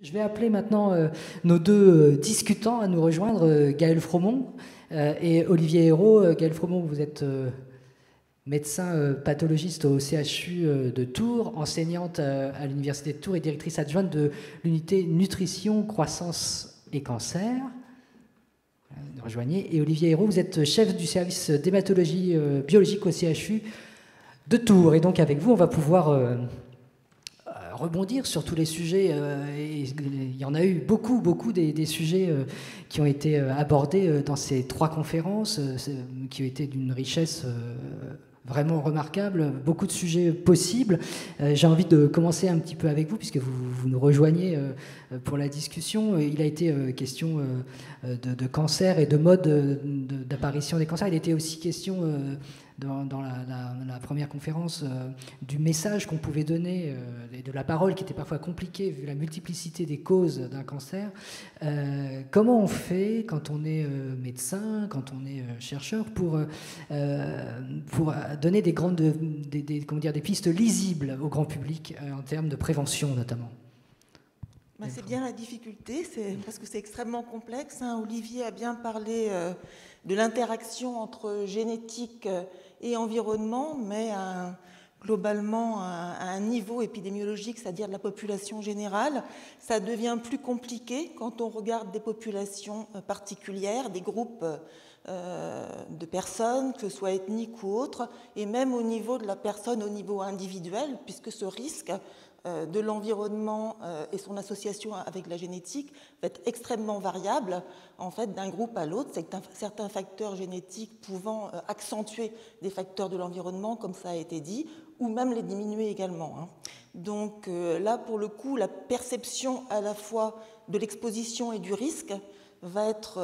Je vais appeler maintenant nos deux discutants à nous rejoindre, Gaël Fromont et Olivier Hérault. Gaël Fromont, vous êtes médecin pathologiste au CHU de Tours, enseignante à l'Université de Tours et directrice adjointe de l'unité Nutrition, Croissance et Cancer. Vous rejoignez. Et Olivier Hérault, vous êtes chef du service d'hématologie biologique au CHU de Tours. Et donc avec vous, on va pouvoir rebondir sur tous les sujets. Et il y en a eu beaucoup des sujets qui ont été abordés dans ces trois conférences, qui ont été d'une richesse vraiment remarquable, beaucoup de sujets possibles. J'ai envie de commencer un petit peu avec vous, puisque vous nous rejoignez pour la discussion. Il a été question de cancer et de mode d'apparition des cancers. Il a été aussi question dans la première conférence du message qu'on pouvait donner et de la parole qui était parfois compliquée vu la multiplicité des causes d'un cancer. Comment on fait quand on est médecin, quand on est chercheur pour donner des pistes lisibles au grand public en termes de prévention notamment? C'est bien la difficulté, parce que c'est extrêmement complexe. Olivier a bien parlé de l'interaction entre génétique et environnement, mais globalement à un niveau épidémiologique, c'est-à-dire de la population générale. Ça devient plus compliqué quand on regarde des populations particulières, des groupes de personnes, que ce soit ethniques ou autres, et même au niveau de la personne, au niveau individuel, puisque ce risque de l'environnement et son association avec la génétique va être extrêmement variable en fait d'un groupe à l'autre. C'est certains facteurs génétiques pouvant accentuer des facteurs de l'environnement, comme ça a été dit, ou même les diminuer également. Donc là, pour le coup, la perception à la fois de l'exposition et du risque va être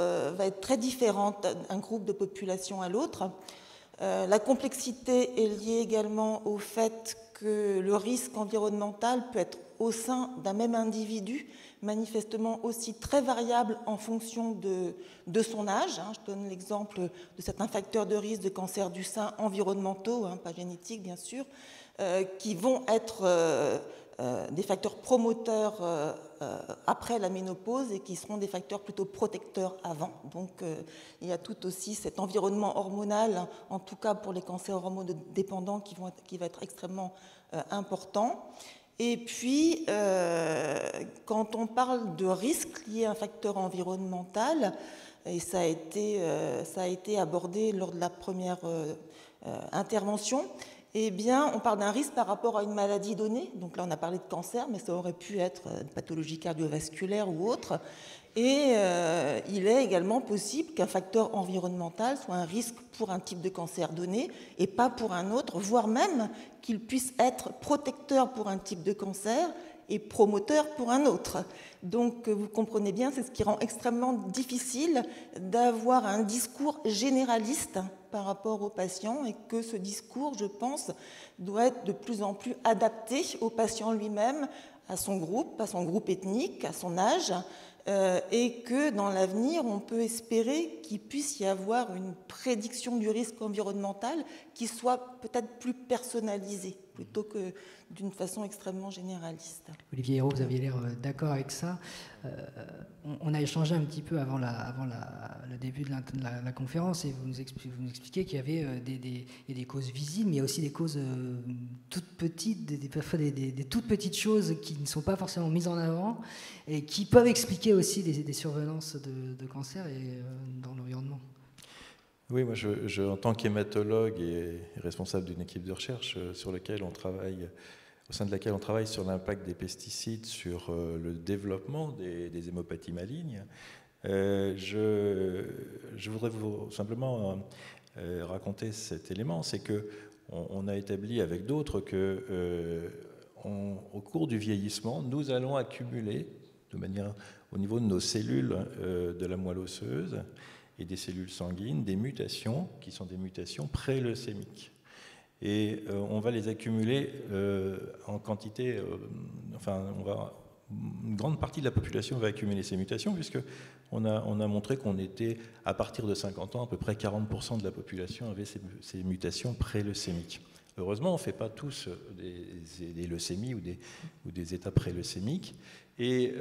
très différente d'un groupe de population à l'autre. La complexité est liée également au fait que le risque environnemental peut être au sein d'un même individu, manifestement aussi très variable en fonction de son âge. Je donne l'exemple de certains facteurs de risque de cancer du sein environnementaux, pas génétiques bien sûr, qui vont être des facteurs promoteurs après la ménopause et qui seront des facteurs plutôt protecteurs avant. Donc il y a tout aussi cet environnement hormonal, en tout cas pour les cancers hormonodépendants, qui va être extrêmement important. Et puis, quand on parle de risque lié à un facteur environnemental, et ça a été abordé lors de la première intervention, eh bien, on parle d'un risque par rapport à une maladie donnée. Donc là, on a parlé de cancer, mais ça aurait pu être une pathologie cardiovasculaire ou autre. Et il est également possible qu'un facteur environnemental soit un risque pour un type de cancer donné et pas pour un autre, voire même qu'il puisse être protecteur pour un type de cancer et promoteur pour un autre. Donc vous comprenez bien, c'est ce qui rend extrêmement difficile d'avoir un discours généraliste par rapport aux patients, et que ce discours, je pense, doit être de plus en plus adapté au patient lui-même, à son groupe ethnique, à son âge, et que dans l'avenir, on peut espérer qu'il puisse y avoir une prédiction du risque environnemental qui soit peut-être plus personnalisée, plutôt que d'une façon extrêmement généraliste. Olivier Hérault, vous aviez l'air d'accord avec ça. On a échangé un petit peu avant le début de la conférence, et vous nous expliquez qu'il y avait des causes visibles, mais il y a aussi des causes toutes petites, parfois des toutes petites choses qui ne sont pas forcément mises en avant et qui peuvent expliquer aussi des survenances de cancer dans l'environnement. Oui, moi, en tant qu'hématologue et responsable d'une équipe de recherche au sein de laquelle on travaille sur l'impact des pesticides sur le développement des hémopathies malignes, je voudrais vous simplement raconter cet élément. C'est qu'on a établi avec d'autres qu'au cours du vieillissement, nous allons accumuler, de manière au niveau de nos cellules de la moelle osseuse et des cellules sanguines, des mutations qui sont des mutations pré-leucémiques. Et on va les accumuler en quantité, une grande partie de la population va accumuler ces mutations, puisqu'on a montré qu'on était, à partir de 50 ans, à peu près 40% de la population avait ces mutations pré-leucémiques. Heureusement, on ne fait pas tous des leucémies ou des états pré-leucémiques. Et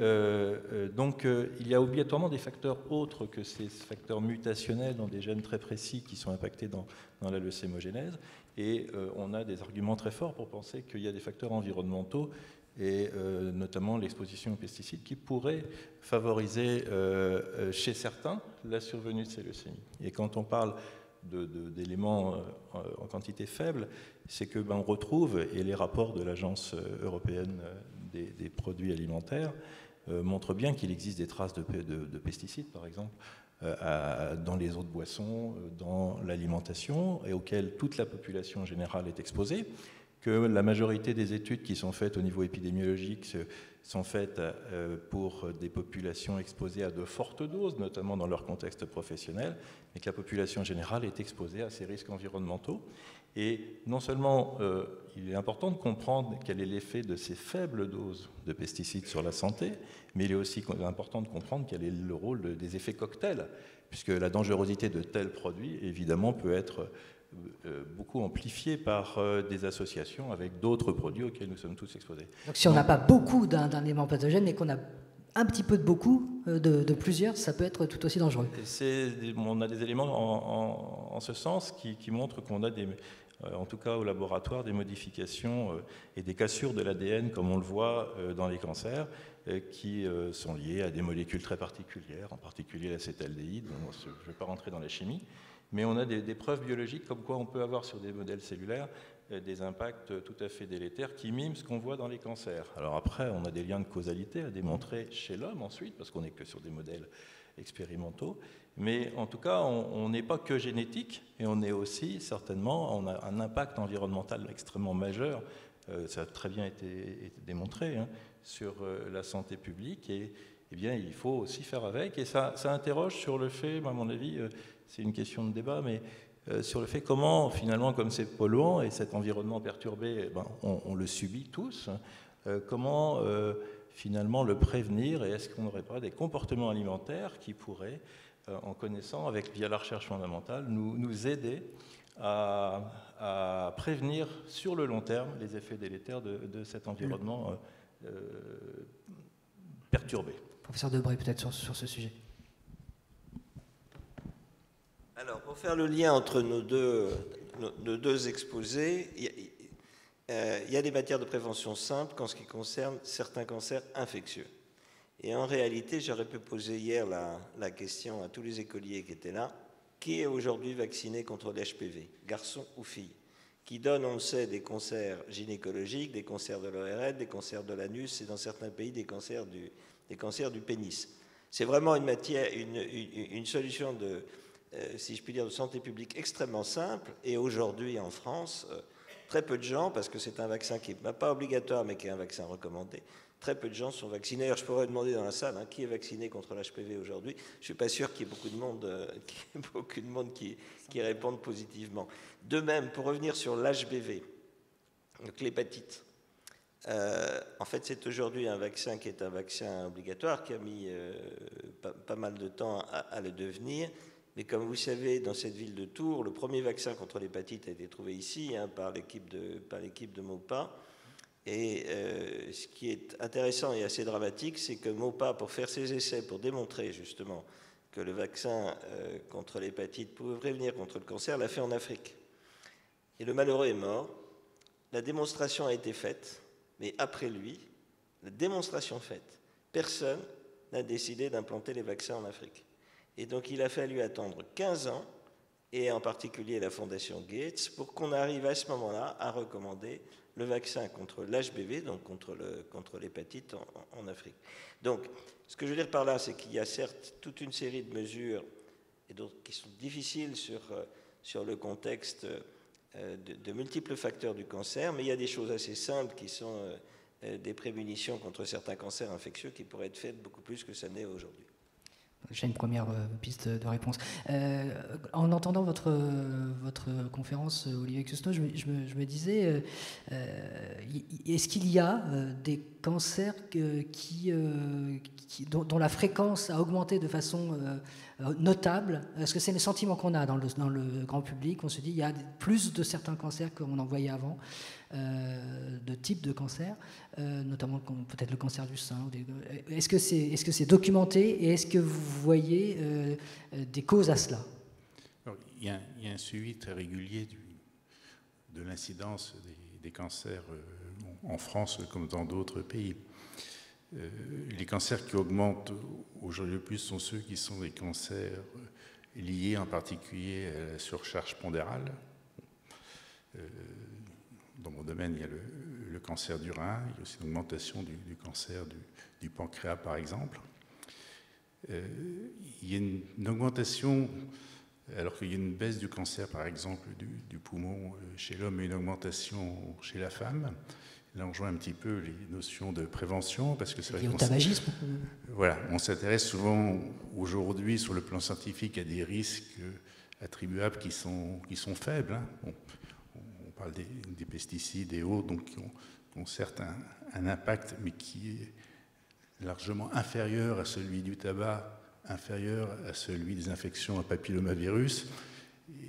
donc, il y a obligatoirement des facteurs autres que ces facteurs mutationnels dans des gènes très précis qui sont impactés dans la leucémogénèse. Et on a des arguments très forts pour penser qu'il y a des facteurs environnementaux, et notamment l'exposition aux pesticides, qui pourraient favoriser chez certains la survenue de ces leucémies. Et quand on parle d'éléments en quantité faible, c'est que on retrouve, et les rapports de l'Agence européenne des produits alimentaires montrent bien qu'il existe des traces de pesticides, par exemple, dans les eaux de boisson, dans l'alimentation, et auxquelles toute la population générale est exposée, que la majorité des études qui sont faites au niveau épidémiologique sont faites pour des populations exposées à de fortes doses, notamment dans leur contexte professionnel, mais que la population générale est exposée à ces risques environnementaux. Et non seulement il est important de comprendre quel est l'effet de ces faibles doses de pesticides sur la santé, mais il est aussi important de comprendre quel est le rôle des effets cocktails, puisque la dangerosité de tels produits, évidemment, peut être beaucoup amplifiée par des associations avec d'autres produits auxquels nous sommes tous exposés. Donc si on n'a pas beaucoup d'un élément pathogène et qu'on a un petit peu de beaucoup, de plusieurs, ça peut être tout aussi dangereux. On a des éléments en ce sens qui montrent qu'on a en tout cas au laboratoire, des modifications et des cassures de l'ADN, comme on le voit dans les cancers, qui sont liées à des molécules très particulières, en particulier l'acétaldéhyde. Je ne vais pas rentrer dans la chimie, mais on a des preuves biologiques comme quoi on peut avoir sur des modèles cellulaires des impacts tout à fait délétères qui miment ce qu'on voit dans les cancers. Alors après, on a des liens de causalité à démontrer chez l'homme ensuite, parce qu'on n'est que sur des modèles expérimentaux. Mais en tout cas, on n'est pas que génétique, et on est aussi, certainement, on a un impact environnemental extrêmement majeur, ça a très bien été démontré, sur la santé publique, et eh bien, il faut aussi faire avec. Et ça interroge sur le fait, à mon avis, c'est une question de débat, mais sur le fait comment, finalement, comme c'est polluant, et cet environnement perturbé, on le subit tous, comment, finalement, le prévenir, et est-ce qu'on n'aurait pas des comportements alimentaires qui pourraient, en connaissant, via la recherche fondamentale, nous aider à prévenir sur le long terme les effets délétères de cet environnement perturbé. Professeur Debré, peut-être sur ce sujet. Alors, pour faire le lien entre nos deux exposés, il y a des matières de prévention simples en ce qui concerne certains cancers infectieux. Et en réalité, j'aurais pu poser hier la question à tous les écoliers qui étaient là, qui est aujourd'hui vacciné contre l'HPV, garçon ou fille, qui donne, on le sait, des cancers gynécologiques, des cancers de l'ORL, des cancers de l'anus et dans certains pays des cancers du pénis. C'est vraiment une solution si je puis dire, de santé publique extrêmement simple. Et aujourd'hui, en France, très peu de gens, parce que c'est un vaccin qui n'est pas obligatoire, mais qui est un vaccin recommandé, très peu de gens sont vaccinés. Alors, je pourrais demander dans la salle qui est vacciné contre l'HPV aujourd'hui. Je ne suis pas sûr qu'il y ait beaucoup de monde qui réponde positivement. De même, pour revenir sur l'HBV, donc l'hépatite, en fait, c'est aujourd'hui un vaccin qui est un vaccin obligatoire, qui a mis pas mal de temps à le devenir. Mais comme vous savez, dans cette ville de Tours, le premier vaccin contre l'hépatite a été trouvé ici par l'équipe de MOPA. Et ce qui est intéressant et assez dramatique, c'est que MOPA, pour faire ses essais, pour démontrer justement que le vaccin contre l'hépatite pouvait prévenir contre le cancer, l'a fait en Afrique. Et le malheureux est mort. La démonstration a été faite, mais après lui, la démonstration faite, personne n'a décidé d'implanter les vaccins en Afrique. Et donc il a fallu attendre 15 ans, et en particulier la Fondation Gates, pour qu'on arrive à ce moment-là à recommander le vaccin contre l'HBV, donc contre l'hépatite en Afrique. Donc, ce que je veux dire par là, c'est qu'il y a certes toute une série de mesures, et d'autres qui sont difficiles sur le contexte de multiples facteurs du cancer, mais il y a des choses assez simples qui sont des prémunitions contre certains cancers infectieux qui pourraient être faites beaucoup plus que ça n'est aujourd'hui. J'ai une première piste de réponse. En entendant votre conférence, Olivier Cusneau, je me disais, est-ce qu'il y a des cancers dont la fréquence a augmenté de façon notable? Est-ce que c'est le sentiment qu'on a dans le grand public? On se dit qu'il y a plus de certains cancers qu'on en voyait avant, de types de cancers, notamment peut-être le cancer du sein. Est-ce que c'est documenté et est-ce que vous voyez des causes à cela? Alors, il y a un suivi très régulier de l'incidence des cancers en France comme dans d'autres pays. Les cancers qui augmentent aujourd'hui le plus sont ceux qui sont des cancers liés en particulier à la surcharge pondérale. Dans mon domaine, il y a le cancer du rein, il y a aussi une augmentation du cancer du pancréas, par exemple. Il y a une augmentation, alors qu'il y a une baisse du cancer, par exemple, du poumon chez l'homme et une augmentation chez la femme. Là, on rejoint un petit peu les notions de prévention, parce que c'est vrai au tabagisme. Voilà, on s'intéresse souvent aujourd'hui sur le plan scientifique à des risques attribuables qui sont faibles. Hein. On parle des pesticides et autres, donc qui ont certes un impact, mais qui est largement inférieur à celui du tabac, inférieur à celui des infections à papillomavirus.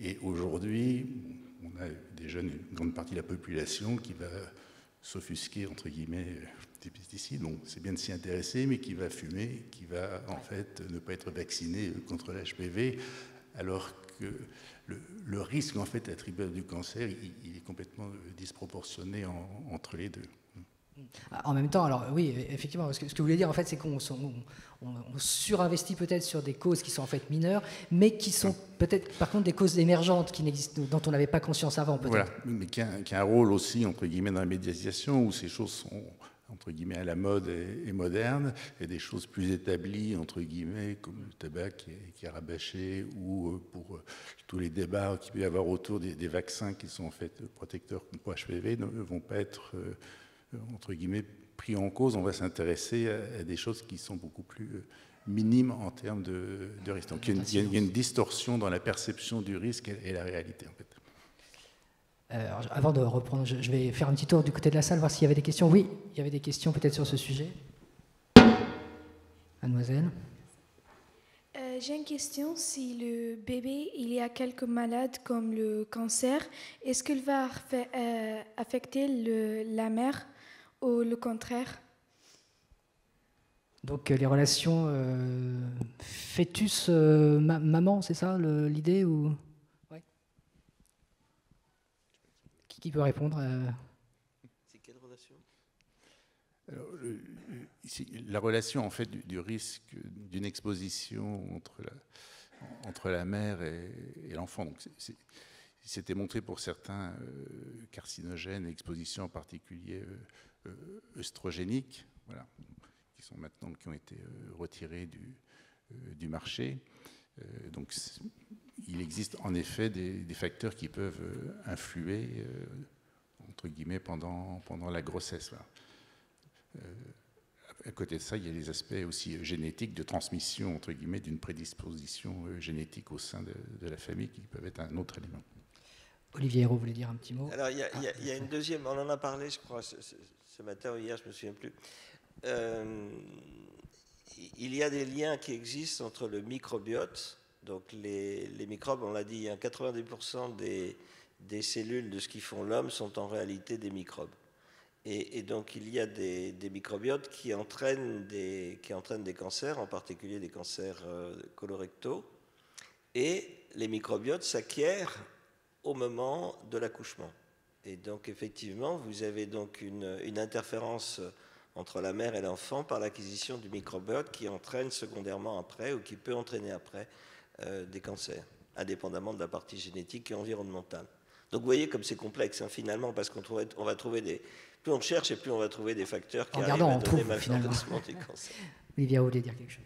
Et aujourd'hui, on a des jeunes, une grande partie de la population qui va s'offusquer, entre guillemets, des pesticides. Donc c'est bien de s'y intéresser, mais qui va fumer, qui va en fait ne pas être vacciné contre l'HPV, alors que le risque en fait attribué du cancer, il est complètement disproportionné entre les deux. En même temps, alors oui, effectivement, ce que vous voulez dire en fait, c'est qu'on surinvestit peut-être sur des causes qui sont en fait mineures, mais qui sont peut-être par contre des causes émergentes qui n'existent, dont on n'avait pas conscience avant peut-être. Voilà, mais qui a un rôle aussi entre guillemets dans la médiatisation, où ces choses sont entre guillemets à la mode et modernes, et des choses plus établies entre guillemets comme le tabac qui est rabâché, ou pour tous les débats qu'il peut y avoir autour des vaccins qui sont en fait protecteurs contre HPV ne vont pas être entre guillemets pris en cause. On va s'intéresser à des choses qui sont beaucoup plus minimes en termes de risque. Donc il y a une distorsion dans la perception du risque et la réalité en fait. Alors, avant de reprendre, je vais faire un petit tour du côté de la salle, voir s'il y avait des questions. Oui, il y avait des questions peut-être sur ce sujet. Mademoiselle. J'ai une question. Si le bébé, il y a quelques maladies comme le cancer, est-ce qu'il va affecter la mère ou le contraire? Donc les relations fœtus-maman, c'est ça l'idée ou... Ouais. Qui peut répondre C'est quelle relation? Alors, la relation en fait du risque d'une exposition entre la mère et l'enfant. Donc, c'était montré pour certains carcinogènes, expositions en particulier œstrogéniques, voilà, qui ont été retirés du marché. Donc, il existe en effet des facteurs qui peuvent influer entre guillemets pendant la grossesse. Voilà. À côté de ça, il y a les aspects aussi génétiques de transmission, entre guillemets, d'une prédisposition génétique au sein de la famille qui peuvent être un autre élément. Olivier Hérault voulait dire un petit mot. Alors, il y a une deuxième, on en a parlé, je crois, ce matin ou hier, je ne me souviens plus. Il y a des liens qui existent entre le microbiote, donc les microbes, on l'a dit, 90% des cellules de ce qui font l'homme sont en réalité des microbes. Et donc il y a des microbiotes qui entraînent des cancers, en particulier des cancers colorectaux. Et les microbiotes s'acquièrent au moment de l'accouchement. Et donc effectivement, vous avez donc une interférence entre la mère et l'enfant par l'acquisition du microbiote qui entraîne secondairement après, ou qui peut entraîner après, des cancers, indépendamment de la partie génétique et environnementale. Donc vous voyez comme c'est complexe finalement, parce qu'on va trouver plus on cherche et plus on va trouver des facteurs qui arrivent à donner malheureusement des cancers. Olivier, vous voulez dire quelque chose?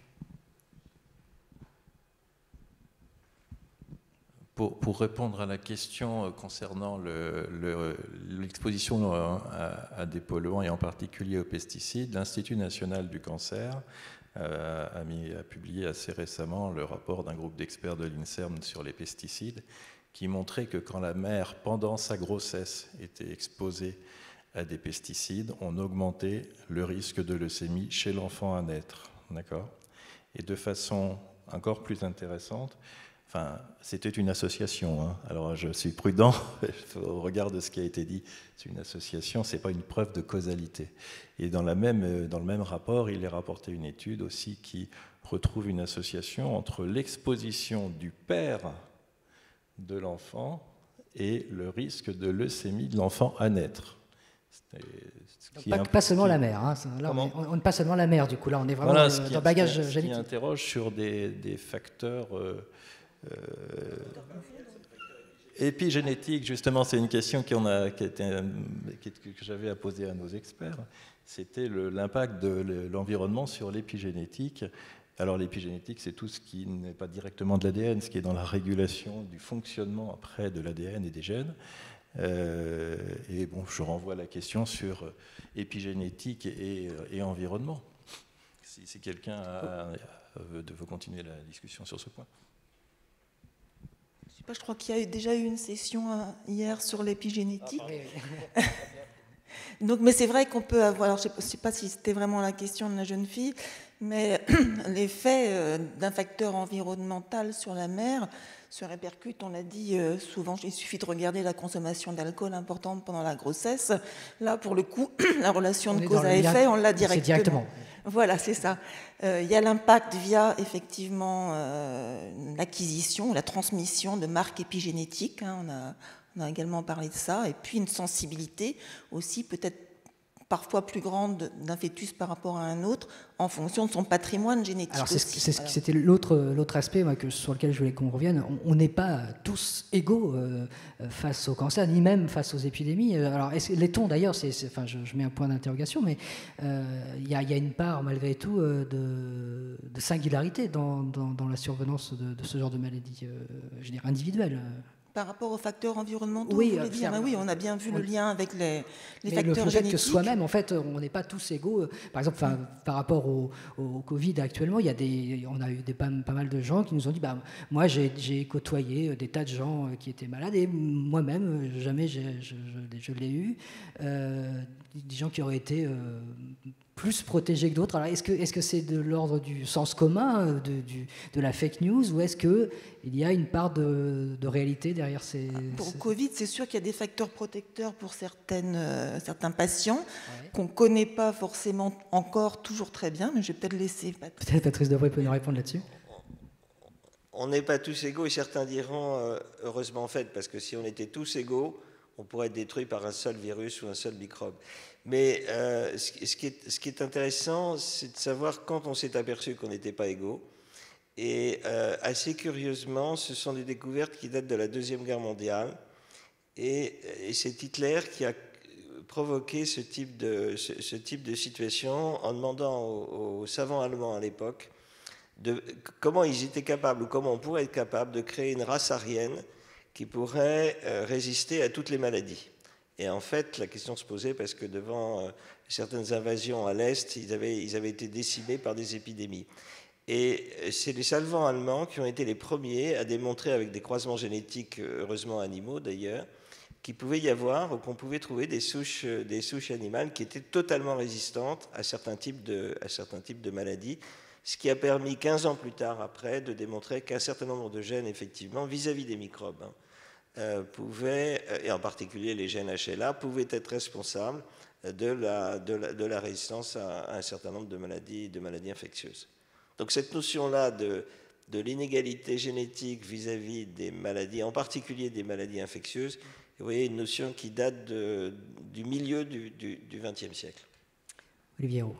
Pour répondre à la question concernant l'exposition à des polluants et en particulier aux pesticides, l'Institut national du cancer a publié assez récemment le rapport d'un groupe d'experts de l'INSERM sur les pesticides qui montrait que quand la mère, pendant sa grossesse, était exposée à des pesticides ont augmenté le risque de leucémie chez l'enfant à naître. D'accord ? Et de façon encore plus intéressante, enfin, c'était une association, hein. Alors je suis prudent au regard de ce qui a été dit, c'est une association, ce n'est pas une preuve de causalité. Et dans le même rapport, il est rapporté une étude aussi qui retrouve une association entre l'exposition du père de l'enfant et le risque de leucémie de l'enfant à naître. Pas seulement la mère. Hein. Là, on n'est pas seulement la mère, du coup. Là, on est vraiment dans le bagage génétique. Qui interroge sur des facteurs épigénétiques. Justement, c'est une question que j'avais à poser à nos experts. C'était l'impact de l'environnement sur l'épigénétique. Alors l'épigénétique, c'est tout ce qui n'est pas directement de l'ADN, ce qui est dans la régulation du fonctionnement après de l'ADN et des gènes. Et bon, je renvoie la question sur épigénétique et environnement. Si quelqu'un veut continuer la discussion sur ce point. Je sais pas, je crois qu'il y a déjà eu une session hier sur l'épigénétique. Donc, mais c'est vrai qu'on peut avoir, alors je ne sais pas si c'était vraiment la question de la jeune fille, mais l'effet d'un facteur environnemental sur la mère se répercute, on l'a dit souvent, il suffit de regarder la consommation d'alcool importante pendant la grossesse. Là, pour le coup, la relation de cause à effet, on l'a directement. Voilà, c'est ça. Il y a l'impact via, effectivement, l'acquisition, la transmission de marques épigénétiques. Hein, on a également parlé de ça. Et puis une sensibilité aussi, peut-être parfois plus grande d'un fœtus par rapport à un autre, en fonction de son patrimoine génétique. Alors c'était l'autre aspect sur lequel je voulais qu'on revienne. On n'est pas tous égaux face au cancer, ni même face aux épidémies. Alors l'est-on d'ailleurs, enfin, je mets un point d'interrogation, mais il y a une part malgré tout de singularité dans la survenance de ce genre de maladie, je veux dire, individuelle. Par rapport aux facteurs environnementaux, oui, vous voulez dire, oui, on a bien vu le lien avec les facteurs le fait génétiques. Que soi-même, en fait, on n'est pas tous égaux. Par exemple, par rapport au Covid actuellement, on a eu pas mal de gens qui nous ont dit, moi j'ai côtoyé des tas de gens qui étaient malades et moi-même, jamais je l'ai eu. Des gens qui auraient été plus protégés que d'autres. Alors, est-ce que c'est de l'ordre du sens commun, de la fake news, ou est-ce qu'il y a une part de réalité derrière Pour le Covid, c'est sûr qu'il y a des facteurs protecteurs pour certains patients qu'on ne connaît pas forcément encore toujours très bien, mais je vais peut-être laisser Patrice. Peut-être Patrice Debré peut nous répondre là-dessus. On n'est pas tous égaux, et certains diront heureusement en fait, parce que si on était tous égaux, on pourrait être détruit par un seul virus ou un seul microbe. Mais ce qui est intéressant, c'est de savoir quand on s'est aperçu qu'on n'était pas égaux. Et assez curieusement, ce sont des découvertes qui datent de la Deuxième Guerre mondiale. Et c'est Hitler qui a provoqué ce type de situation en demandant aux savants allemands à l'époque comment ils étaient capables, ou comment on pourrait être capable de créer une race aryenne qui pourrait résister à toutes les maladies. Et en fait, la question se posait parce que devant certaines invasions à l'Est, ils avaient été décimés par des épidémies. Et c'est les savants allemands qui ont été les premiers à démontrer avec des croisements génétiques, heureusement animaux d'ailleurs, qu'il pouvait y avoir, ou qu'on pouvait trouver des souches animales qui étaient totalement résistantes à certains types de maladies, ce qui a permis 15 ans plus tard après de démontrer qu'un certain nombre de gènes, effectivement, vis-à-vis des microbes, pouvaient, et en particulier les gènes HLA, pouvaient être responsables de la résistance à un certain nombre de maladies infectieuses. Donc cette notion-là de l'inégalité génétique vis-à-vis des maladies, en particulier des maladies infectieuses, vous voyez, une notion qui date du milieu du XXe siècle. Olivier Hérault.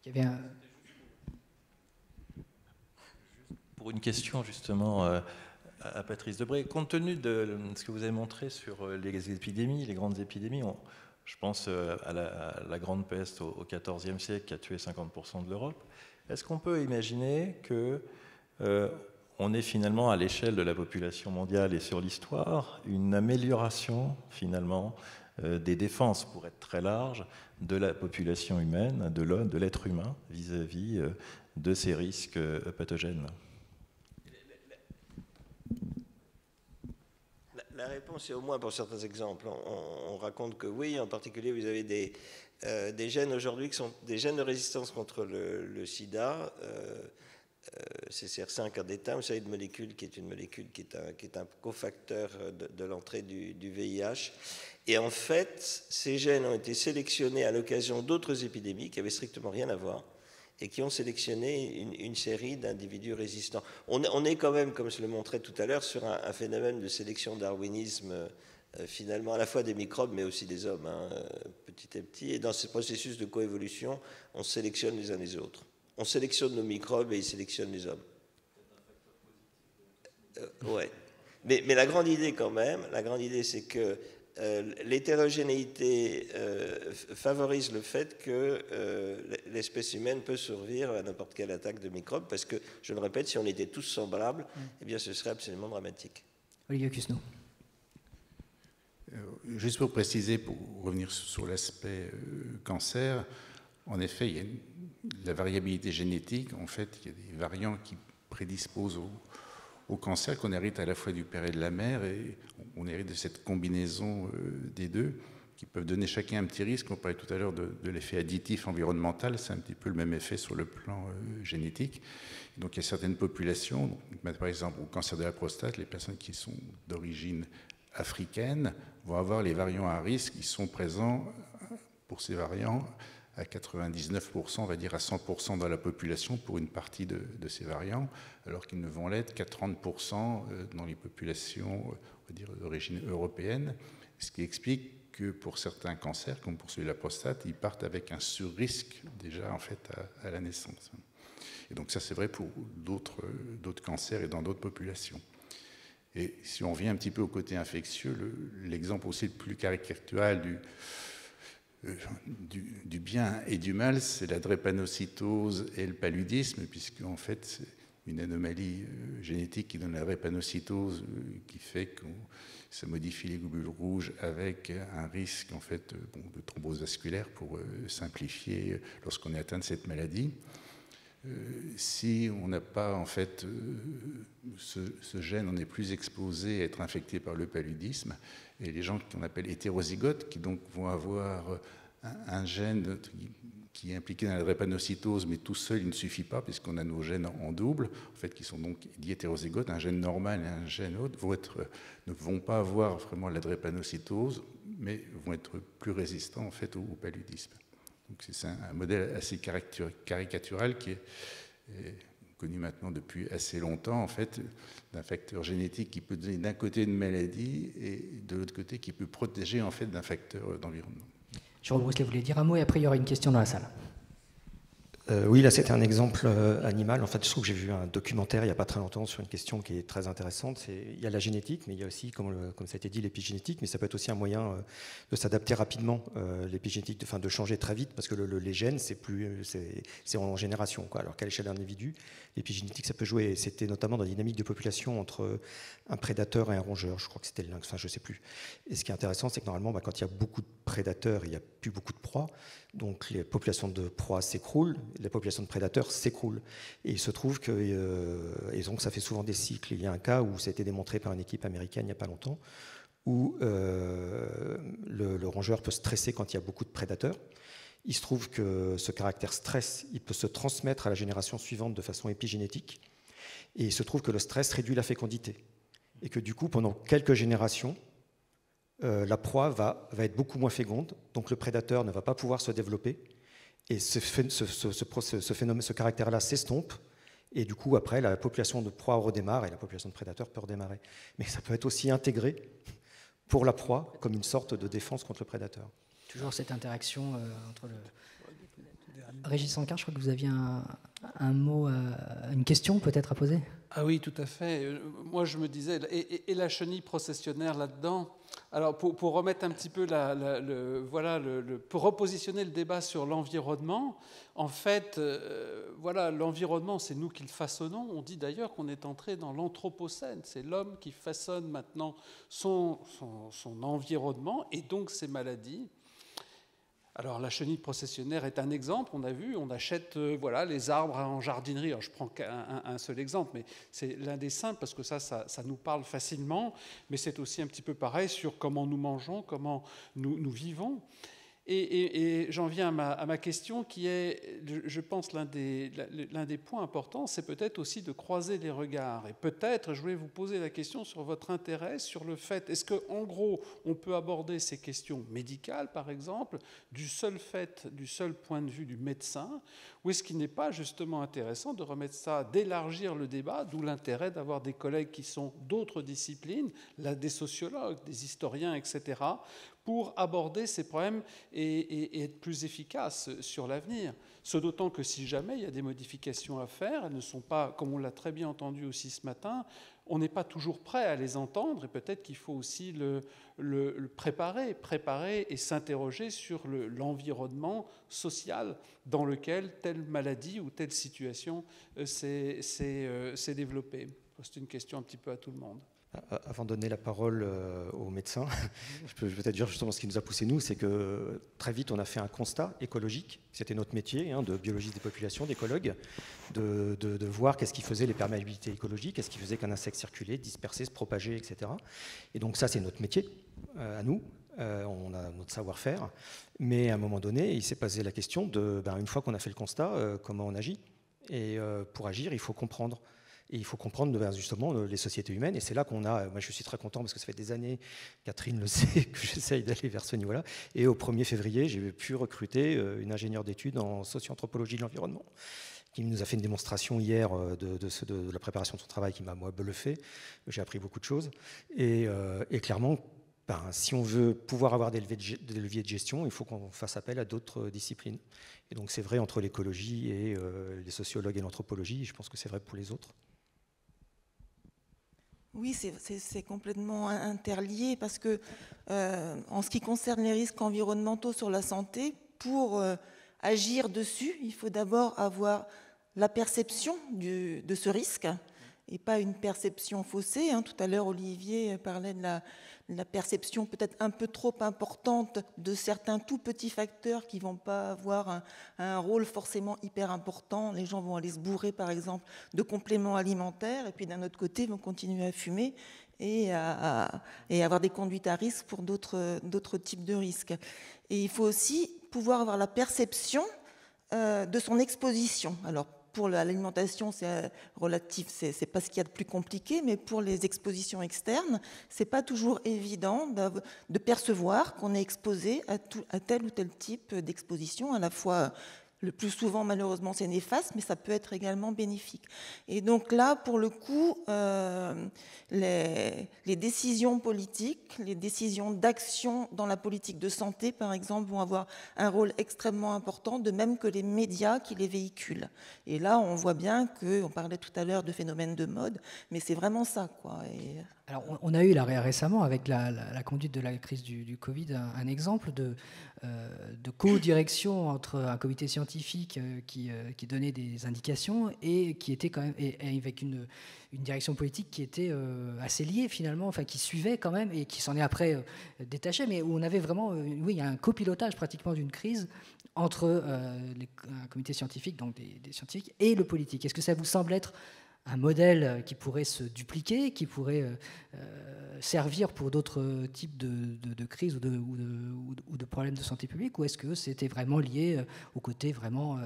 Il y avait Pour une question justement à Patrice Debré, compte tenu de ce que vous avez montré sur les épidémies, les grandes épidémies, je pense à la grande peste au XIVe siècle qui a tué 50% de l'Europe, est-ce qu'on peut imaginer qu'on ait finalement à l'échelle de la population mondiale et sur l'histoire une amélioration finalement des défenses, pour être très large, de la population humaine, de l'être humain vis-à-vis de ces risques pathogènes ? La réponse est au moins pour certains exemples. On raconte que oui, en particulier, vous avez des gènes aujourd'hui qui sont des gènes de résistance contre le sida, CCR5 en d'état, vous savez, une molécule qui est une molécule qui est un cofacteur de l'entrée du VIH. Et en fait, ces gènes ont été sélectionnés à l'occasion d'autres épidémies qui n'avaient strictement rien à voir et qui ont sélectionné une série d'individus résistants. On est quand même, comme je le montrais tout à l'heure, sur un phénomène de sélection darwinisme, finalement, à la fois des microbes, mais aussi des hommes, petit à petit. Et dans ce processus de coévolution, on sélectionne les uns les autres. On sélectionne nos microbes et ils sélectionnent les hommes. Ouais. Mais la grande idée, quand même, c'est que l'hétérogénéité favorise le fait que l'espèce humaine peut survivre à n'importe quelle attaque de microbes, parce que, je le répète, si on était tous semblables, eh bien, ce serait absolument dramatique. Olivier Cusneau. Juste pour préciser, pour revenir sur l'aspect cancer, en effet, il y a la variabilité génétique. En fait, il y a des variants qui prédisposent au cancer, qu'on hérite à la fois du père et de la mère, et on hérite de cette combinaison des deux, qui peuvent donner chacun un petit risque. On parlait tout à l'heure de l'effet additif environnemental, c'est un petit peu le même effet sur le plan génétique. Donc il y a certaines populations, donc, par exemple au cancer de la prostate, les personnes qui sont d'origine africaine vont avoir les variants à risque, ils sont présents pour ces variants à 99%, on va dire à 100% dans la population pour une partie de ces variants, alors qu'ils ne vont l'être qu'à 30% dans les populations, on va dire, d'origine européenne, ce qui explique que pour certains cancers, comme pour celui de la prostate, ils partent avec un sur-risque déjà en fait à la naissance. Et donc ça c'est vrai pour d'autres cancers et dans d'autres populations. Et si on revient un petit peu au côté infectieux, l'exemple aussi le plus caricatural du bien et du mal, c'est la drépanocytose et le paludisme, puisque en fait c'est une anomalie génétique qui donne la drépanocytose, qui fait que ça modifie les globules rouges avec un risque en fait de thrombose vasculaire, pour simplifier, lorsqu'on est atteint de cette maladie. Si on n'a pas en fait ce gène, on est plus exposé à être infecté par le paludisme. Et les gens qu'on appelle hétérozygotes, qui donc vont avoir un gène qui est impliqué dans la drépanocytose, mais tout seul il ne suffit pas, puisqu'on a nos gènes en double, en fait, qui sont donc dits hétérozygotes, un gène normal et un gène autre, ne vont pas avoir vraiment la drépanocytose, mais vont être plus résistants en fait au paludisme. Donc c'est un modèle assez caricatural qui est connu maintenant depuis assez longtemps, en fait, d'un facteur génétique qui peut donner d'un côté une maladie et de l'autre côté qui peut protéger en fait d'un facteur d'environnement. Jean Brousselet voulait dire un mot et après il y aura une question dans la salle. Oui, là c'était un exemple animal. En fait, je trouve que j'ai vu un documentaire il n'y a pas très longtemps sur une question qui est très intéressante. Il y a la génétique, mais il y a aussi, comme ça a été dit, l'épigénétique, mais ça peut être aussi un moyen de s'adapter rapidement. L'épigénétique, de changer très vite, parce que les gènes, c'est en génération, quoi. Alors qu'à l'échelle d'un individu, l'épigénétique, ça peut jouer. C'était notamment dans la dynamique de population entre un prédateur et un rongeur. Je crois que c'était le lynx, enfin je ne sais plus. Et ce qui est intéressant, c'est que normalement, quand il y a beaucoup de prédateurs, il n'y a plus beaucoup de proies. Donc les populations de proies s'écroulent, les populations de prédateurs s'écroulent. Et il se trouve que, et donc ça fait souvent des cycles. Il y a un cas où ça a été démontré par une équipe américaine il n'y a pas longtemps, où le rongeur peut stresser quand il y a beaucoup de prédateurs. Il se trouve que ce caractère stress, il peut se transmettre à la génération suivante de façon épigénétique. Et il se trouve que le stress réduit la fécondité. Et que du coup, pendant quelques générations, la proie va être beaucoup moins féconde, donc le prédateur ne va pas pouvoir se développer, et ce phénomène, ce caractère-là s'estompe, et du coup après la population de proie redémarre et la population de prédateurs peut redémarrer. Mais ça peut être aussi intégré pour la proie comme une sorte de défense contre le prédateur. Toujours cette interaction entre le... Régis Sanquin, je crois que vous aviez un mot, une question peut-être à poser. Ah oui, tout à fait. Moi, je me disais, et la chenille processionnaire là-dedans. Alors, pour remettre un petit peu pour repositionner le débat sur l'environnement, en fait, l'environnement, c'est nous qui le façonnons. On dit d'ailleurs qu'on est entré dans l'anthropocène. C'est l'homme qui façonne maintenant son environnement et donc ses maladies. Alors la chenille processionnaire est un exemple, on a vu, on achète voilà, les arbres en jardinerie. Alors, je prends un seul exemple, mais c'est l'un des simples parce que ça nous parle facilement, mais c'est aussi un petit peu pareil sur comment nous mangeons, comment nous vivons. Et j'en viens à ma question qui est, je pense, l'un des points importants, c'est peut-être aussi de croiser les regards. Et peut-être, je voulais vous poser la question sur votre intérêt, sur le fait, est-ce qu'en gros, on peut aborder ces questions médicales, par exemple, du seul point de vue du médecin, ou est-ce qu'il n'est pas justement intéressant de remettre ça, d'élargir le débat, d'où l'intérêt d'avoir des collègues qui sont d'autres disciplines, des sociologues, des historiens, etc., pour aborder ces problèmes et être plus efficace sur l'avenir. Ce d'autant que si jamais il y a des modifications à faire, elles ne sont pas, comme on l'a très bien entendu aussi ce matin, on n'est pas toujours prêt à les entendre et peut-être qu'il faut aussi le préparer et s'interroger sur l'environnement social dans lequel telle maladie ou telle situation s'est développée. C'est une question un petit peu à tout le monde. Avant de donner la parole aux médecins, je peux peut-être dire justement ce qui nous a poussé nous, c'est que très vite on a fait un constat écologique, c'était notre métier de biologiste des populations, d'écologue, de voir qu'est-ce qui faisait les perméabilités écologiques, qu'est-ce qui faisait qu'un insecte circulait, dispersait, se propageait, etc. Et donc ça c'est notre métier, à nous, on a notre savoir-faire, mais à un moment donné il s'est posé la question de, une fois qu'on a fait le constat, comment on agit. Et pour agir il faut comprendre. Et il faut comprendre justement les sociétés humaines. Et c'est là qu'on a, moi je suis très content parce que ça fait des années, Catherine le sait, que j'essaye d'aller vers ce niveau-là. Et au 1er février, j'ai pu recruter une ingénieure d'études en socio-anthropologie de l'environnement qui nous a fait une démonstration hier de la préparation de son travail qui m'a, moi, bluffé. J'ai appris beaucoup de choses. Et clairement, si on veut pouvoir avoir des leviers de gestion, il faut qu'on fasse appel à d'autres disciplines. Et donc c'est vrai entre l'écologie et les sociologues et l'anthropologie. Je pense que c'est vrai pour les autres. Oui, c'est complètement interlié parce que en ce qui concerne les risques environnementaux sur la santé, pour agir dessus, il faut d'abord avoir la perception de ce risque et pas une perception faussée. Tout à l'heure, Olivier parlait de la perception peut-être un peu trop importante de certains tout petits facteurs qui ne vont pas avoir un rôle forcément hyper important. Les gens vont aller se bourrer, par exemple, de compléments alimentaires, et puis d'un autre côté, vont continuer à fumer et avoir des conduites à risque pour d'autres types de risques. Et il faut aussi pouvoir avoir la perception de son exposition. Alors, pour l'alimentation, c'est relatif, c'est pas ce qu'il y a de plus compliqué, mais pour les expositions externes, c'est pas toujours évident de percevoir qu'on est exposé à tel ou tel type d'exposition, à la fois. Le plus souvent, malheureusement, c'est néfaste, mais ça peut être également bénéfique. Et donc là, pour le coup, les décisions politiques, les décisions d'action dans la politique de santé, par exemple, vont avoir un rôle extrêmement important, de même que les médias qui les véhiculent. Et là, on voit bien qu'on parlait tout à l'heure de phénomène de mode, mais c'est vraiment ça, quoi. Alors, on a eu là, récemment, avec la conduite de la crise du Covid, un exemple de co-direction entre un comité scientifique qui donnait des indications et qui était quand même et avec une direction politique qui était assez liée finalement, enfin qui suivait quand même et qui s'en est après détaché, mais où on avait vraiment, oui, un copilotage pratiquement d'une crise entre un comité scientifique, donc des scientifiques, et le politique. Est-ce que ça vous semble être un modèle qui pourrait se dupliquer, qui pourrait servir pour d'autres types de crises ou de problèmes de santé publique, ou est-ce que c'était vraiment lié au côté vraiment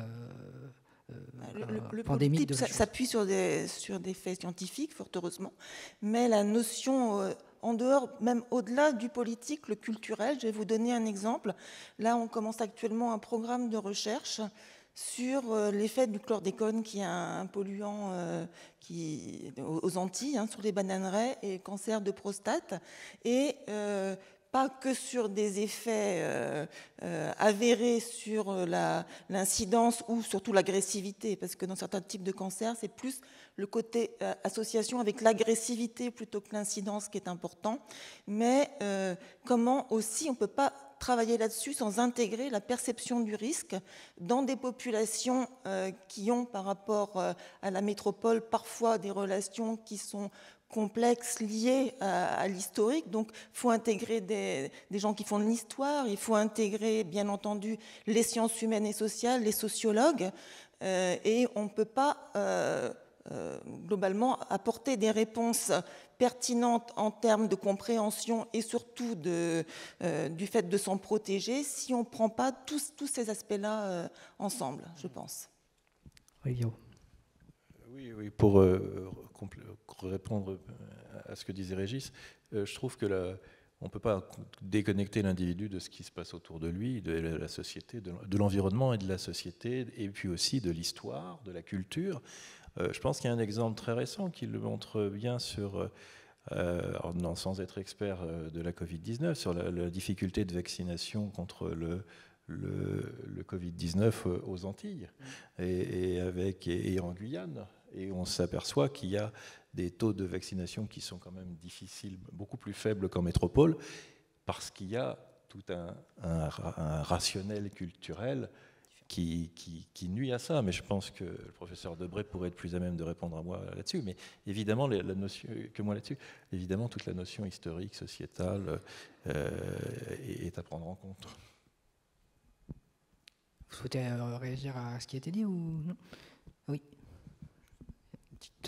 le pandémique prototype s'appuie sur des faits scientifiques, fort heureusement, mais la notion en dehors, même au-delà du politique, le culturel, je vais vous donner un exemple. Là, on commence actuellement un programme de recherche sur l'effet du chlordécone, qui est un polluant aux Antilles, sur les bananeraies et cancer de prostate, et pas que sur des effets avérés sur l'incidence ou surtout l'agressivité, parce que dans certains types de cancers, c'est plus le côté association avec l'agressivité plutôt que l'incidence qui est important. Mais comment aussi on ne peut pas travailler là-dessus sans intégrer la perception du risque dans des populations qui ont par rapport à la métropole parfois des relations qui sont complexes liés à l'historique. Donc, il faut intégrer des gens qui font de l'histoire, il faut intégrer, bien entendu, les sciences humaines et sociales, les sociologues, et on ne peut pas, globalement, apporter des réponses pertinentes en termes de compréhension et surtout du fait de s'en protéger si on ne prend pas tous ces aspects-là ensemble, je pense. Oui, pour répondre à ce que disait Régis, je trouve que on ne peut pas déconnecter l'individu de ce qui se passe autour de lui, de la société, de l'environnement et de la société, et puis aussi de l'histoire, de la culture. Je pense qu'il y a un exemple très récent qui le montre bien sans être expert de la Covid-19, sur la difficulté de vaccination contre le Covid-19 aux Antilles et en Guyane. Et on s'aperçoit qu'il y a des taux de vaccination qui sont quand même difficiles, beaucoup plus faibles qu'en métropole, parce qu'il y a tout un rationnel culturel qui nuit à ça. Mais je pense que le professeur Debré pourrait être plus à même de répondre à moi là-dessus. Mais évidemment, évidemment, toute la notion historique, sociétale est à prendre en compte. Vous souhaitez réagir à ce qui a été dit ou non? Oui.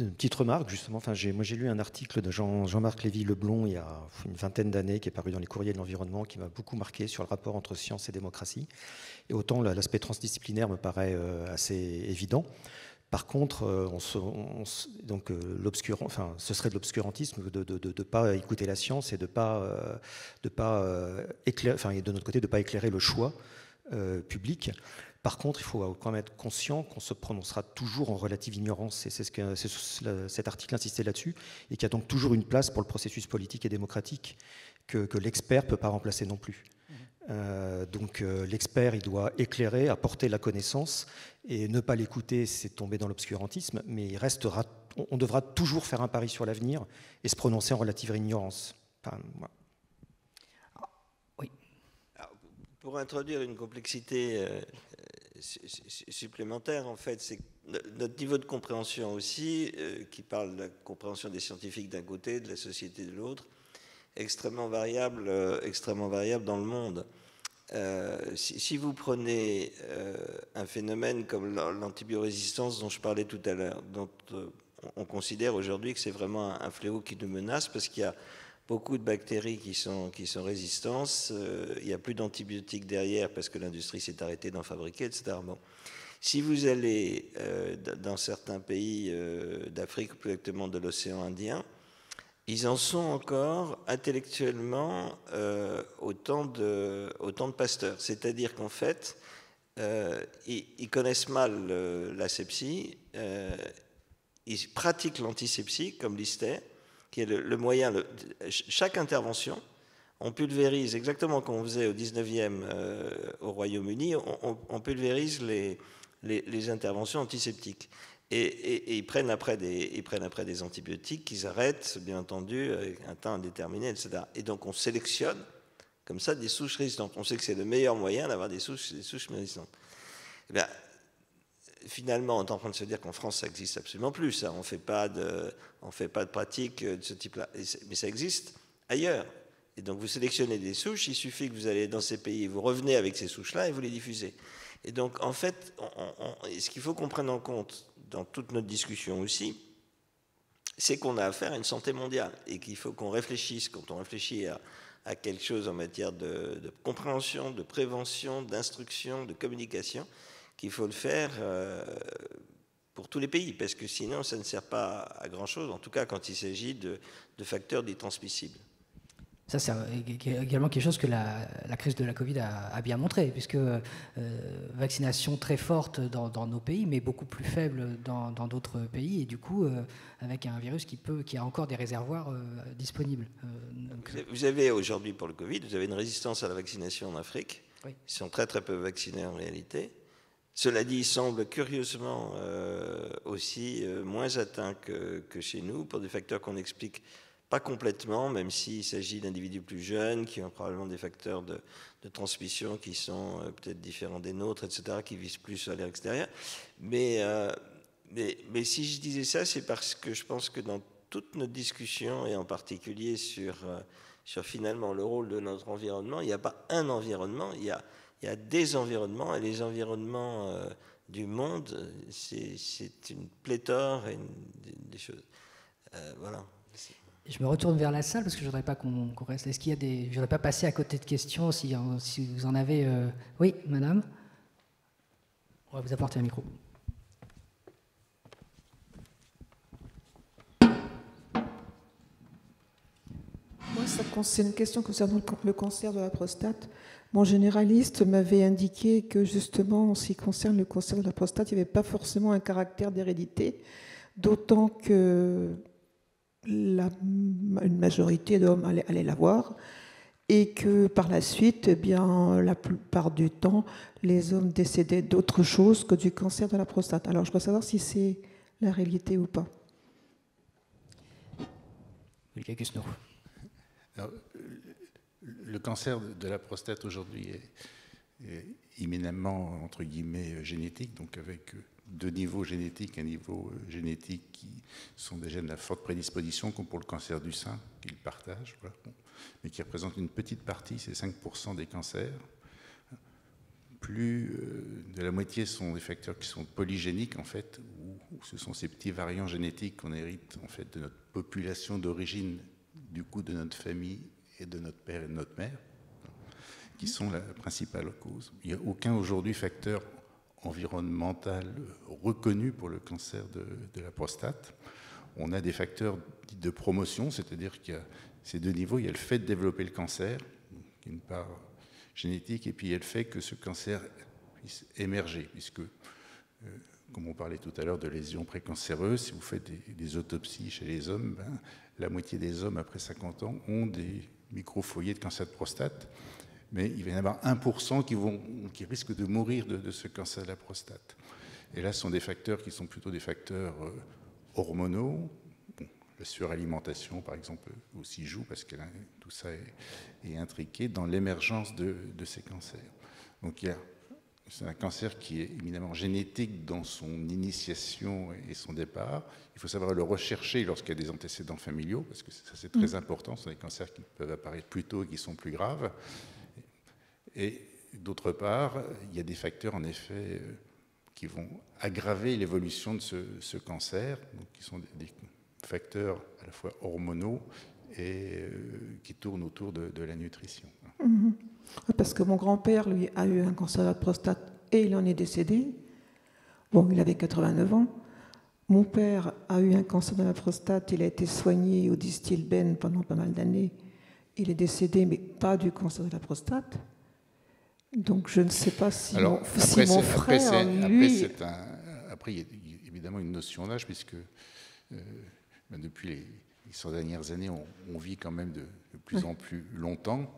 Une petite remarque, justement. Moi, j'ai lu un article de Jean-Marc Lévy-Leblond il y a une vingtaine d'années, qui est paru dans les Courriers de l'environnement, qui m'a beaucoup marqué sur le rapport entre science et démocratie. Et autant l'aspect transdisciplinaire me paraît assez évident. Par contre, ce serait de l'obscurantisme de ne pas écouter la science et de notre côté, de ne pas éclairer le choix public. Par contre, il faut quand même être conscient qu'on se prononcera toujours en relative ignorance, et cet article insistait là-dessus, et qu'il y a donc toujours une place pour le processus politique et démocratique que l'expert ne peut pas remplacer non plus. Donc l'expert, il doit éclairer, apporter la connaissance, et ne pas l'écouter, c'est tomber dans l'obscurantisme, mais on devra toujours faire un pari sur l'avenir et se prononcer en relative ignorance. Voilà. Oui. Alors, pour introduire une complexité supplémentaire, en fait, c'est notre niveau de compréhension aussi, qui parle de la compréhension des scientifiques d'un côté, de la société de l'autre, extrêmement variable dans le monde. Si vous prenez un phénomène comme l'antibiorésistance dont je parlais tout à l'heure, dont on considère aujourd'hui que c'est vraiment un fléau qui nous menace parce qu'il y a beaucoup de bactéries qui sont résistantes, il n'y a plus d'antibiotiques derrière parce que l'industrie s'est arrêtée d'en fabriquer, etc. Bon. Si vous allez dans certains pays d'Afrique, ou plus exactement de l'océan Indien, ils en sont encore intellectuellement au temps de Pasteur. C'est-à-dire qu'en fait, ils connaissent mal l'asepsie, ils pratiquent l'antisepsie comme Lister, qui est le moyen. Chaque intervention, on pulvérise, exactement comme on faisait au 19e au Royaume-Uni, on pulvérise les interventions antiseptiques. Et ils prennent après des antibiotiques qu'ils arrêtent, bien entendu, avec un temps indéterminé, etc. Et donc on sélectionne comme ça des souches résistantes. On sait que c'est le meilleur moyen d'avoir des souches résistantes. Eh bien, finalement, on est en train de se dire qu'en France, ça n'existe absolument plus. Ça. On ne fait pas de pratique de ce type-là. Mais ça existe ailleurs. Et donc, vous sélectionnez des souches. Il suffit que vous allez dans ces pays, vous revenez avec ces souches-là et vous les diffusez. Et donc, en fait, ce qu'il faut qu'on prenne en compte dans toute notre discussion aussi, c'est qu'on a affaire à une santé mondiale et qu'il faut qu'on réfléchisse, quand on réfléchit à quelque chose en matière de compréhension, de prévention, d'instruction, de communication, qu'il faut le faire pour tous les pays, parce que sinon ça ne sert pas à grand-chose, en tout cas quand il s'agit de facteurs dits transmissibles. Ça, c'est également quelque chose que la crise de la Covid a bien montré, puisque vaccination très forte dans nos pays, mais beaucoup plus faible dans d'autres pays, et du coup, avec un virus qui a encore des réservoirs disponibles. Vous avez aujourd'hui, pour le Covid, vous avez une résistance à la vaccination en Afrique. Oui. Ils sont très très peu vaccinés en réalité. Cela dit, ils semblent curieusement aussi moins atteints que chez nous, pour des facteurs qu'on explique pas complètement, même s'il s'agit d'individus plus jeunes, qui ont probablement des facteurs de transmission qui sont peut-être différents des nôtres, etc., qui visent plus à l'air extérieur. Mais si je disais ça, c'est parce que je pense que dans toute notre discussion, et en particulier sur finalement le rôle de notre environnement, il n'y a pas un environnement, il y a des environnements, et les environnements du monde, c'est une pléthore et des choses. Voilà. Je me retourne vers la salle parce que je ne voudrais pas qu'on reste. Est-ce qu'il y a des... Je ne voudrais pas passer à côté de questions si vous en avez. Oui, madame. On va vous apporter un micro. Moi, c'est une question concernant le cancer de la prostate. Mon généraliste m'avait indiqué que justement, en ce qui concerne le cancer de la prostate, il n'y avait pas forcément un caractère d'hérédité, d'autant que une majorité d'hommes allaient l'avoir, et que par la suite, eh bien, la plupart du temps, les hommes décédaient d'autre chose que du cancer de la prostate. Alors, je voudrais savoir si c'est la réalité ou pas. Olivier Gusneau. Alors, le cancer de la prostate aujourd'hui est éminemment, entre guillemets, génétique, donc avec deux niveaux génétiques, un niveau génétique qui sont des gènes à forte prédisposition, comme pour le cancer du sein, qu'ils partagent, voilà, bon, mais qui représentent une petite partie, c'est 5% des cancers. Plus de la moitié sont des facteurs qui sont polygéniques, en fait, où ce sont ces petits variants génétiques qu'on hérite, en fait, de notre population d'origine, du coup, de notre famille et de notre père et de notre mère, qui sont la principale cause. Il n'y a aucun aujourd'hui facteur environnemental reconnu pour le cancer de la prostate. On a des facteurs de promotion, c'est-à-dire qu'il y a ces deux niveaux. Il y a le fait de développer le cancer, qui est une part génétique, et puis il y a le fait que ce cancer puisse émerger, puisque, comme on parlait tout à l'heure de lésions précancéreuses, si vous faites des autopsies chez les hommes, la moitié des hommes après 50 ans ont des microfoyers de cancer de prostate, mais il va y en avoir 1% qui risquent de mourir de ce cancer de la prostate. Et là, ce sont des facteurs qui sont plutôt des facteurs hormonaux. Bon, la suralimentation, par exemple, aussi joue, parce que tout ça est intriqué dans l'émergence de ces cancers. Donc c'est un cancer qui est éminemment génétique dans son initiation et son départ. Il faut savoir le rechercher lorsqu'il y a des antécédents familiaux, parce que ça c'est très important. Ce sont des cancers qui peuvent apparaître plus tôt et qui sont plus graves. Et d'autre part, il y a des facteurs en effet qui vont aggraver l'évolution de ce cancer, donc qui sont des facteurs à la fois hormonaux et qui tournent autour de la nutrition. Mmh. Parce que mon grand-père, lui, a eu un cancer de la prostate et il en est décédé. Bon, il avait 89 ans. Mon père a eu un cancer de la prostate, il a été soigné au Distilben pendant pas mal d'années. Il est décédé, mais pas du cancer de la prostate. Donc je ne sais pas si, mon frère, lui... Après, il y a évidemment une notion d'âge, puisque depuis les 100 dernières années, on vit quand même de plus en plus longtemps.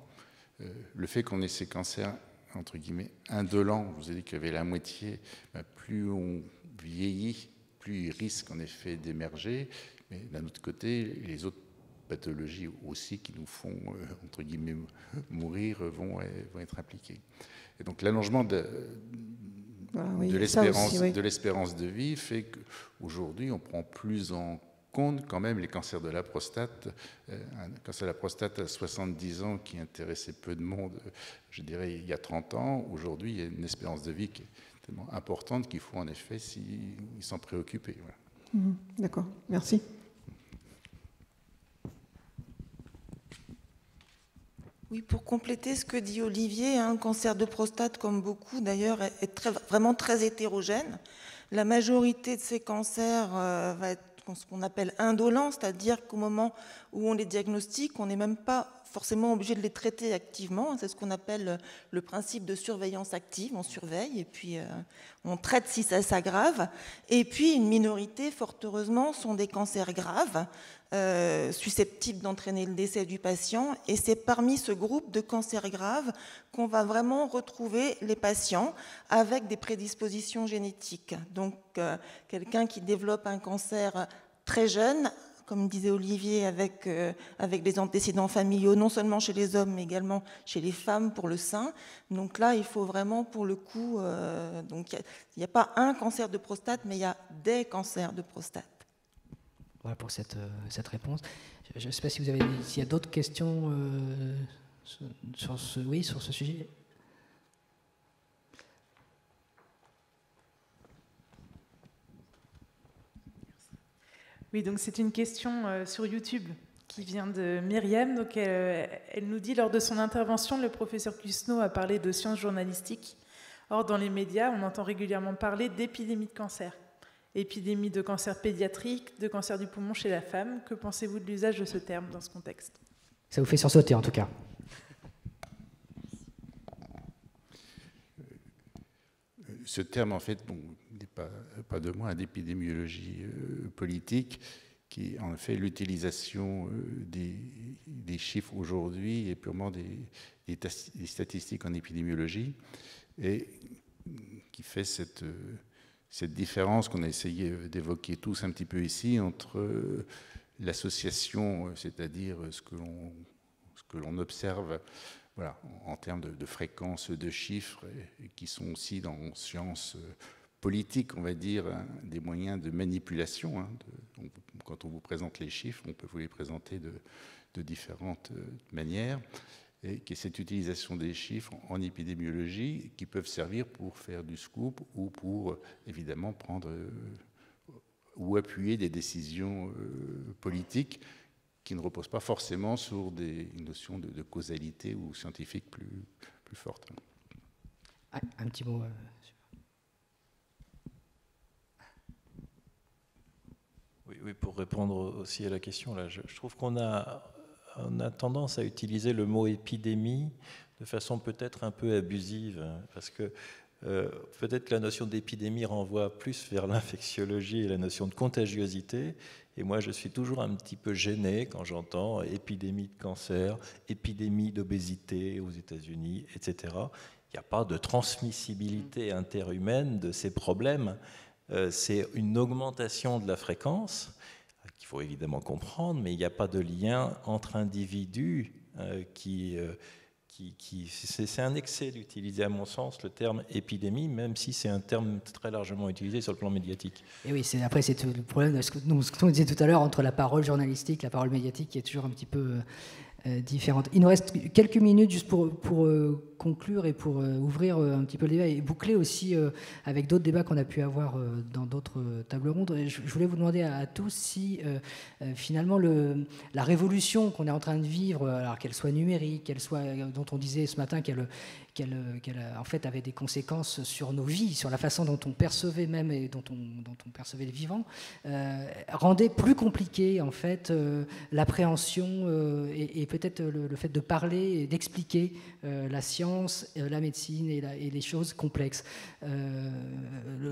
Le fait qu'on ait ces cancers, entre guillemets, indolents, vous avez dit qu'il y avait la moitié, plus on vieillit, plus il risque en effet d'émerger. Mais d'un autre côté, les autres pathologies aussi qui nous font, entre guillemets, mourir vont être impliquées. Et donc l'allongement de l'espérance de vie fait qu'aujourd'hui, on prend plus en compte quand même les cancers de la prostate. Un cancer de la prostate à 70 ans qui intéressait peu de monde, je dirais, il y a 30 ans. Aujourd'hui, il y a une espérance de vie qui est tellement importante qu'il faut en effet s'en préoccuper. Voilà. D'accord, merci. Oui, pour compléter ce que dit Olivier, le cancer de prostate, comme beaucoup d'ailleurs, est vraiment très hétérogène. La majorité de ces cancers va être ce qu'on appelle indolents, c'est-à-dire qu'au moment où on les diagnostique, on n'est même pas forcément obligé de les traiter activement. C'est ce qu'on appelle le principe de surveillance active. On surveille et puis on traite si ça s'aggrave. Et puis une minorité, fort heureusement, sont des cancers graves, susceptibles d'entraîner le décès du patient. Et c'est parmi ce groupe de cancers graves qu'on va vraiment retrouver les patients avec des prédispositions génétiques. Donc quelqu'un qui développe un cancer très jeune, comme disait Olivier, avec des antécédents familiaux, non seulement chez les hommes, mais également chez les femmes pour le sein. Donc là, il faut vraiment, pour le coup, donc il n'y a pas un cancer de prostate, mais il y a des cancers de prostate. Voilà pour cette réponse. Je ne sais pas s'il y a d'autres questions sur ce sujet. Oui, donc c'est une question sur YouTube qui vient de Myriam. Donc elle nous dit, lors de son intervention, le professeur Cusneau a parlé de sciences journalistiques. Or, dans les médias, on entend régulièrement parler d'épidémie de cancer. Épidémie de cancer pédiatrique, de cancer du poumon chez la femme. Que pensez-vous de l'usage de ce terme dans ce contexte? Ça vous fait sursauter, en tout cas. Ce terme, en fait, bon, n'est pas de moins d'épidémiologie politique, qui est en fait l'utilisation des chiffres aujourd'hui et purement des statistiques en épidémiologie, et qui fait cette différence qu'on a essayé d'évoquer tous un petit peu ici entre l'association, c'est-à-dire ce que l'on observe, voilà, en termes de fréquence de chiffres, et qui sont aussi dans sciences politiques, on va dire, des moyens de manipulation. Quand on vous présente les chiffres, on peut vous les présenter de différentes manières, et qui est cette utilisation des chiffres en épidémiologie qui peuvent servir pour faire du scoop ou pour, évidemment, prendre ou appuyer des décisions politiques qui ne reposent pas forcément sur des notions de causalité ou scientifiques plus fortes. Un petit mot. Oui, pour répondre aussi à la question, là, je trouve qu'on a tendance à utiliser le mot épidémie de façon peut-être un peu abusive, parce que peut-être que la notion d'épidémie renvoie plus vers l'infectiologie et la notion de contagiosité. Et moi, je suis toujours un petit peu gêné quand j'entends épidémie de cancer, épidémie d'obésité aux États-Unis, etc. Il n'y a pas de transmissibilité interhumaine de ces problèmes. C'est une augmentation de la fréquence qu'il faut évidemment comprendre, mais il n'y a pas de lien entre individus c'est un excès d'utiliser, à mon sens, le terme épidémie, même si c'est un terme très largement utilisé sur le plan médiatique. Et oui, après, c'est le problème de ce qu'on disait tout à l'heure entre la parole journalistique, la parole médiatique, qui est toujours un petit peu différente. Il nous reste quelques minutes juste pour conclure et pour ouvrir un petit peu le débat et boucler aussi avec d'autres débats qu'on a pu avoir dans d'autres tables rondes. Je voulais vous demander à tous si finalement la révolution qu'on est en train de vivre, alors qu'elle soit numérique, qu'elle soit, dont on disait ce matin qu'elle en fait avait des conséquences sur nos vies, sur la façon dont on percevait même et dont on percevait les vivants, rendait plus compliqué en fait l'appréhension et peut-être le fait de parler et d'expliquer la science, la médecine et les choses complexes.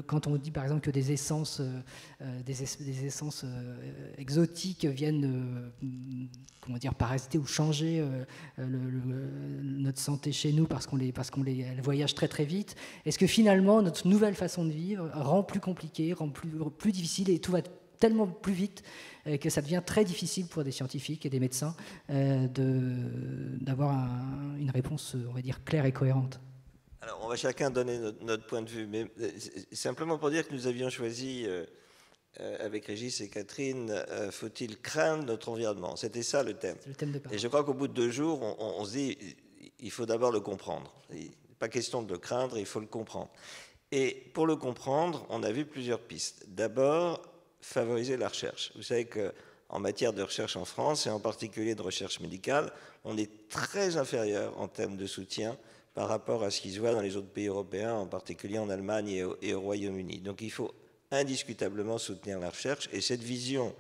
Quand on dit par exemple que des essences exotiques viennent parasiter ou changer notre santé chez nous parce qu'elles voyagent très très vite, est-ce que finalement notre nouvelle façon de vivre rend plus compliqué, rend plus difficile, et tout va tellement plus vite que ça devient très difficile pour des scientifiques et des médecins d'avoir une réponse, on va dire, claire et cohérente? Alors, on va chacun donner notre point de vue, mais simplement pour dire que nous avions choisi, avec Régis et Catherine, faut-il craindre notre environnement? C'était ça le thème. Le thème de parole. Et je crois qu'au bout de 2 jours, on se dit, il faut d'abord le comprendre. Il n'est pas question de le craindre, il faut le comprendre. Et pour le comprendre, on a vu plusieurs pistes. D'abord, favoriser la recherche. Vous savez qu'en matière de recherche en France, et en particulier de recherche médicale, on est très inférieur en termes de soutien par rapport à ce qui se voit dans les autres pays européens, en particulier en Allemagne et au Royaume-Uni. Donc il faut indiscutablement soutenir la recherche, et cette vision,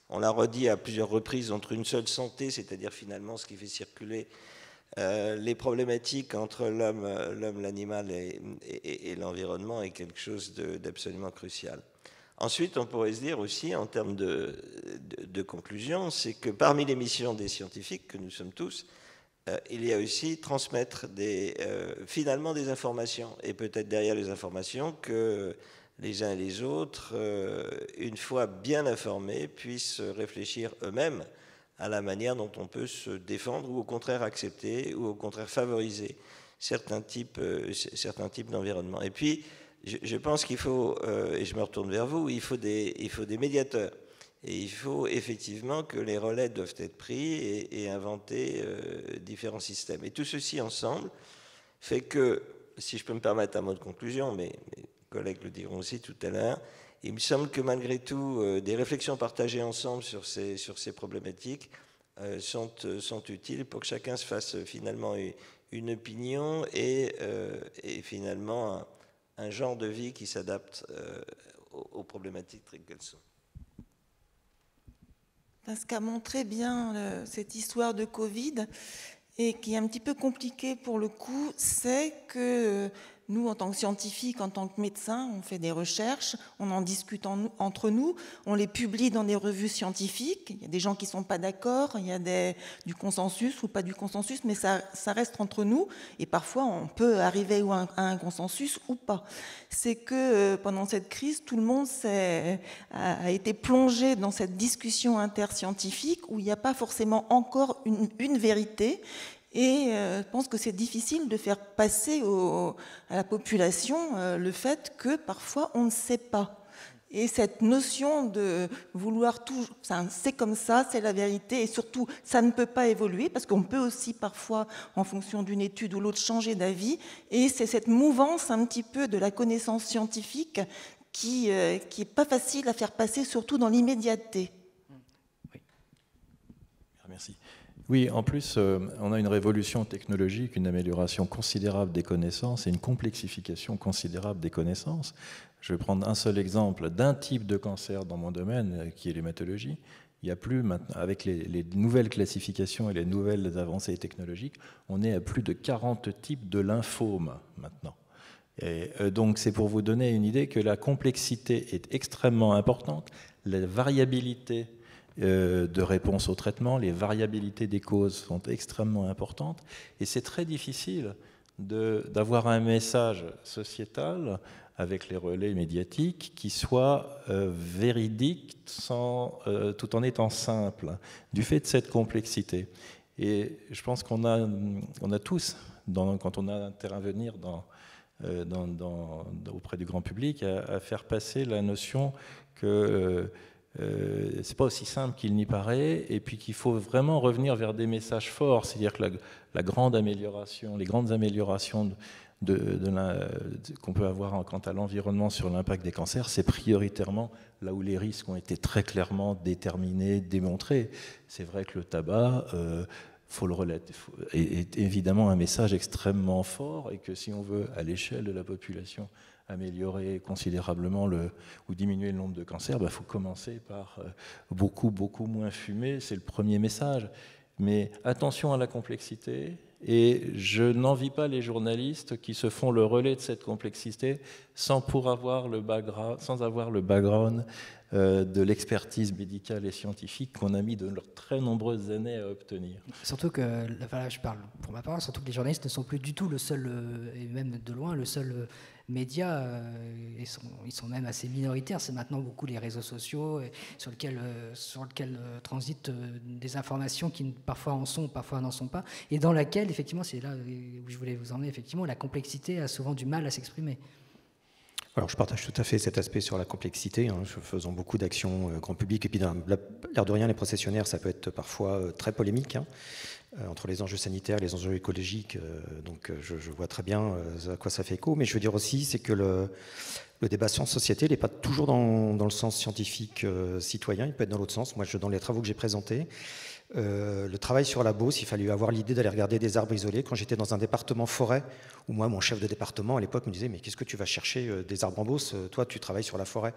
on l'a redit à plusieurs reprises, entre une seule santé, c'est-à-dire finalement ce qui fait circuler les problématiques entre l'homme, l'animal et l'environnement, est quelque chose d'absolument crucial. Ensuite, on pourrait se dire aussi, en termes de conclusion, c'est que parmi les missions des scientifiques, que nous sommes tous, il y a aussi transmettre finalement des informations, et peut-être derrière les informations que les uns et les autres, une fois bien informés, puissent réfléchir eux-mêmes à la manière dont on peut se défendre, ou au contraire accepter, ou au contraire favoriser certains types d'environnement. Et puis, je pense qu'il faut, et je me retourne vers vous, il faut des médiateurs. Et il faut effectivement que les relais doivent être pris et inventer différents systèmes. Et tout ceci ensemble fait que, si je peux me permettre un mot de conclusion, mais mes collègues le diront aussi tout à l'heure, il me semble que malgré tout, des réflexions partagées ensemble sur ces problématiques sont utiles pour que chacun se fasse finalement une opinion et finalement un genre de vie qui s'adapte aux problématiques telles qu'elles sont. Ce qu'a montré bien cette histoire de Covid, et qui est un petit peu compliqué pour le coup, c'est que nous, en tant que scientifiques, en tant que médecins, on fait des recherches, on en discute entre nous, on les publie dans des revues scientifiques. Il y a des gens qui ne sont pas d'accord, il y a du consensus ou pas du consensus, mais ça reste entre nous. Et parfois, on peut arriver à un consensus ou pas. C'est que pendant cette crise, tout le monde a été plongé dans cette discussion interscientifique où il n'y a pas forcément encore une vérité. Et je pense que c'est difficile de faire passer à la population le fait que parfois on ne sait pas. Et cette notion de vouloir tout, c'est comme ça, c'est la vérité, et surtout ça ne peut pas évoluer parce qu'on peut aussi parfois, en fonction d'une étude ou l'autre, changer d'avis. Et c'est cette mouvance un petit peu de la connaissance scientifique qui est pas facile à faire passer, surtout dans l'immédiateté. Oui. Merci. Oui, en plus, on a une révolution technologique, une amélioration considérable des connaissances et une complexification considérable des connaissances. Je vais prendre un seul exemple d'un type de cancer dans mon domaine, qui est l'hématologie. Il n'y a plus maintenant, avec les nouvelles classifications et les nouvelles avancées technologiques, on est à plus de 40 types de lymphomes maintenant. Et donc c'est pour vous donner une idée que la complexité est extrêmement importante, la variabilité de réponse au traitement, les variabilités des causes sont extrêmement importantes et c'est très difficile d'avoir un message sociétal avec les relais médiatiques qui soit véridique tout en étant simple, du fait de cette complexité. Et je pense qu'on a tous, quand on a à intervenir auprès du grand public, à faire passer la notion que c'est pas aussi simple qu'il n'y paraît, et puis qu'il faut vraiment revenir vers des messages forts, c'est-à-dire que la grande amélioration, les grandes améliorations qu'on peut avoir quant à l'environnement sur l'impact des cancers, c'est prioritairement là où les risques ont été très clairement déterminés, démontrés. C'est vrai que le tabac est évidemment un message extrêmement fort, et que si on veut, à l'échelle de la population, améliorer considérablement ou diminuer le nombre de cancers, il faut commencer par beaucoup moins fumer, c'est le premier message. Mais attention à la complexité, et je n'envie pas les journalistes qui se font le relais de cette complexité sans avoir le background de l'expertise médicale et scientifique qu'on a mis de très nombreuses années à obtenir. Surtout que, je parle pour ma part, surtout que les journalistes ne sont plus du tout le seul, et même de loin, le seul média. Ils sont même assez minoritaires. C'est maintenant beaucoup les réseaux sociaux sur lesquels transitent des informations qui parfois en sont, parfois n'en sont pas, et dans laquelle, effectivement, c'est là où je voulais vous emmener, effectivement, la complexité a souvent du mal à s'exprimer. Alors, je partage tout à fait cet aspect sur la complexité, faisant beaucoup d'actions grand public. Et puis, l'air de rien, les processionnaires, ça peut être parfois très polémique, entre les enjeux sanitaires et les enjeux écologiques. Donc, je vois très bien à quoi ça fait écho. Mais je veux dire aussi, c'est que le débat science-société n'est pas toujours dans le sens scientifique citoyen, il peut être dans l'autre sens. Moi, dans les travaux que j'ai présentés, le travail sur la Beauce, il fallait avoir l'idée d'aller regarder des arbres isolés. Quand j'étais dans un département forêt, où moi, mon chef de département à l'époque me disait « Mais qu'est-ce que tu vas chercher des arbres en Beauce? Toi, tu travailles sur la forêt. »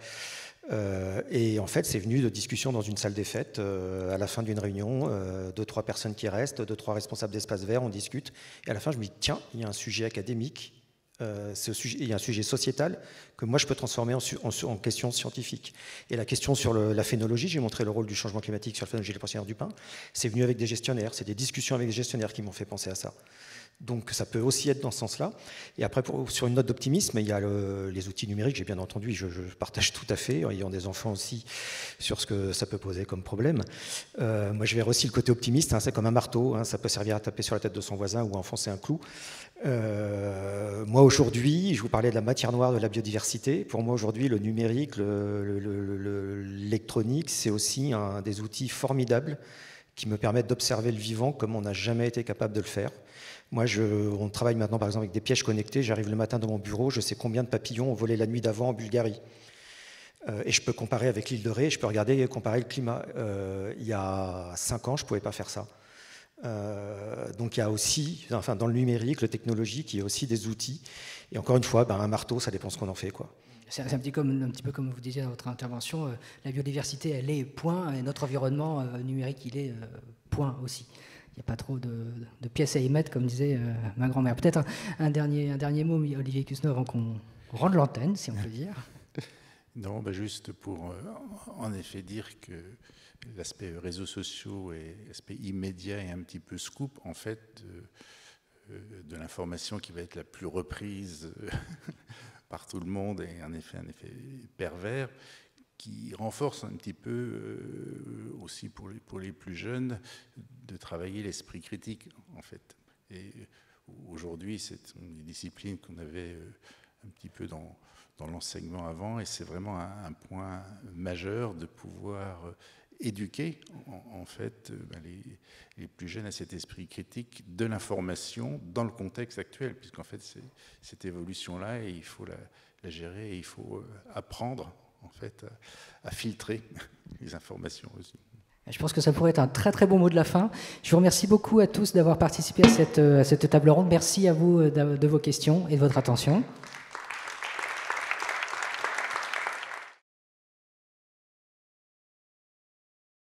Et en fait, c'est venu de discussions dans une salle des fêtes, à la fin d'une réunion, 2-3 personnes qui restent, 2-3 responsables d'espaces verts, on discute. Et à la fin, je me dis « Tiens, il y a un sujet académique. Il y a un sujet sociétal que moi je peux transformer en question scientifique. » Et la question sur la phénologie, j'ai montré le rôle du changement climatique sur la phénologie des processionnaires du pain, c'est venu avec des gestionnaires, c'est des discussions avec des gestionnaires qui m'ont fait penser à ça. Donc ça peut aussi être dans ce sens-là. Et après, sur une note d'optimisme, il y a les outils numériques, j'ai bien entendu, je partage tout à fait, ayant des enfants aussi, sur ce que ça peut poser comme problème. Moi, je verrai aussi le côté optimiste, c'est comme un marteau, ça peut servir à taper sur la tête de son voisin ou à enfoncer un clou. Moi, aujourd'hui, je vous parlais de la matière noire de la biodiversité. Pour moi, aujourd'hui, le numérique, l'électronique, c'est aussi des outils formidables qui me permettent d'observer le vivant comme on n'a jamais été capable de le faire. Moi, on travaille maintenant, par exemple, avec des pièges connectés. J'arrive le matin dans mon bureau, je sais combien de papillons ont volé la nuit d'avant en Bulgarie. Et je peux comparer avec l'île de Ré, je peux comparer le climat. Il y a 5 ans, je ne pouvais pas faire ça. Donc il y a aussi, dans le numérique, le technologique, il y a aussi des outils. Et encore une fois, un marteau, ça dépend ce qu'on en fait, quoi. C'est un petit peu comme vous disiez dans votre intervention, la biodiversité, elle est point, et notre environnement numérique, il est point aussi. Il n'y a pas trop de pièces à y mettre, comme disait ma grand-mère. Peut-être un dernier mot, Olivier Cusneau, avant qu'on rende l'antenne, si on peut dire. Non, juste pour en effet dire que l'aspect réseaux sociaux et l'aspect immédiat et un petit peu scoop, en fait, de l'information qui va être la plus reprise par tout le monde, et un effet pervers, qui renforce un petit peu aussi pour les plus jeunes de travailler l'esprit critique, en fait. Et aujourd'hui, c'est une discipline qu'on avait un petit peu dans l'enseignement avant, et c'est vraiment un point majeur de pouvoir éduquer en fait les plus jeunes à cet esprit critique de l'information dans le contexte actuel, puisqu'en fait c'est cette évolution-là, et il faut la gérer, et il faut apprendre en fait à filtrer les informations aussi. Je pense que ça pourrait être un très très bon mot de la fin. Je vous remercie beaucoup à tous d'avoir participé à cette table ronde. Merci à vous de vos questions et de votre attention.